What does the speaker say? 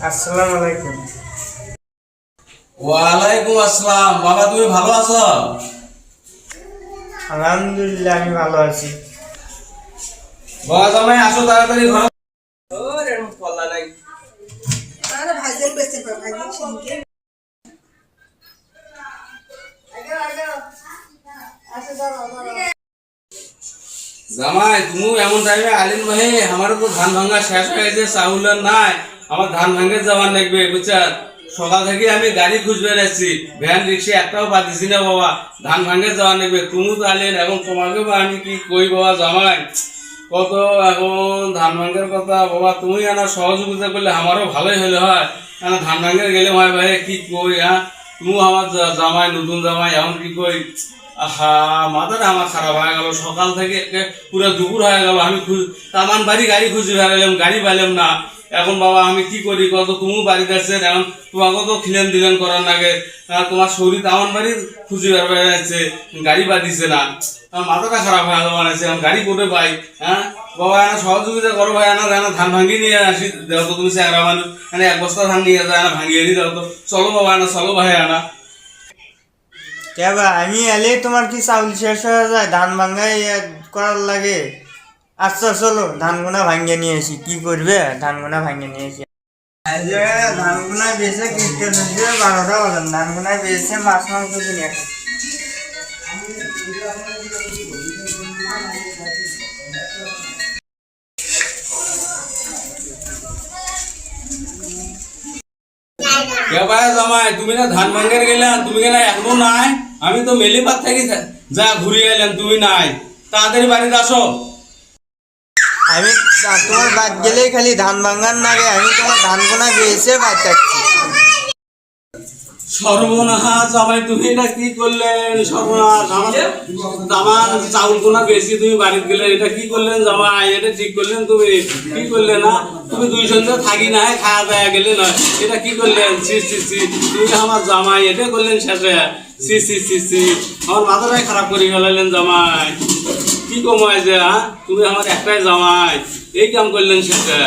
আসসালামু আলাইকুম। ওয়ালাইকুম আসসালাম। বাবা তুমি ভালো আছো? আলহামদুলিল্লাহ আমি ভালো আছি। বাবা জামাই আসো তাড়াতাড়ি ঘরে। জামাই তুমি এমন টাইমে আলিন ভাই আমার তো ধান ভাঙা শেষ হয়ে গেছে, চাউল নাই, আমার ধান ভাঙে যাওয়ার লাগবে বুঝছেন। সকাল থেকে আমি গাড়ি খুঁজবে যাচ্ছি, ভ্যান রিক্সা একটাও পাচ্ছি না বাবা, ধান ভাঙে যাওয়ার লাগবে। তুমি তো আলেন এবং তোমাকে আমি কি কই বাবা জামাই, কত এখন ধান ভাঙের কথা বাবা, তুমি আমার সহযোগিতা করলে আমারও ভালোই হলে হয়। ধান ভাঙে গেলে হয় ভাই কি কই, হ্যাঁ তুমি আমার জামাই নতুন জামাই এখন কি কই, আহা মাথাটা আমার খারাপ হয়ে গেল। সকাল থেকে পুরো দুপুর হয়ে গেল, আমি তামান বাড়ি গাড়ি খুঁজে বেড়ালাম, গাড়ি পাইলাম না। এখন বাবা আমি কি করি কত, তুমিও বাড়িতে আসছেন, এখন তোমাকে তো খিলেন দিলেন করার নাগে, তোমার শরীর তামান বাড়ি খুঁজে বেড়াচ্ছে, গাড়ি পাঠিয়েছে না, আমার মাথাটা খারাপ হয়ে গেল বানাইছে, এখন গাড়ি কোটে পাই। হ্যাঁ বাবা এনা সহযোগিতা করো ভাই, এনা ধান ভাঙিয়ে নিয়ে আসি, দেখো তো তুমি চেহারা মানুষ, এক বস্তা ধান নিয়ে যায় না ভাঙিয়ে নি দাও তো, চলো বাবা এনা চলো ভাই আনা। কেবা আমি এলে তোমার কি চাউল শেষ হয়ে যায়, ধান ভাঙ্গাই করার লাগে। আচ্ছা চলো ধান গুনা ভাঙ্গে নিয়ে আসি। কি করবে, ধান গুনা ভাঙ্গে নিয়ে আসি। ধান গুনা বেছে ক্রিকেট 12টা বাজান, ধান গুনা বেছে মাছ মাংস কিনে খাই। জামাই তুমি না ধান ভাঙ্গের গেলে, তুমি কেন এখনো নাই? আমি তো মেলিপাত থেকে যা ঘুরে এলাম, তুমি নাই, তাড়াতাড়ি বাড়িতে আসো। আমি তোমার বাদ গেলেই খালি ধান ভাঙ্গার নাগে, আমি তোমার ধান গোনা বেছে বাদ থাকছি। সর্বনাশ জামাই তুমি এটা কি করলেন, সর্বনাশ আমার চাউল কোনা বেশি তুমি বাড়িতে গেলে, এটা কি করলেন জামাই, এটা ঠিক করলেন তুমি, কি করলেন না তুমি দুই সন্ধ্যা থাকি না খাওয়া দাওয়া গেলে নয়, এটা কি করলেন, সি সি সি তুমি আমার জামাই এটা করলেন শেষে, সি সি সি সি আমার মাথাটাই খারাপ করে ফেলালেন জামাই, কি কমায় যে, হ্যাঁ তুমি আমার একটাই জামাই, এই কাম করলেন শেষে।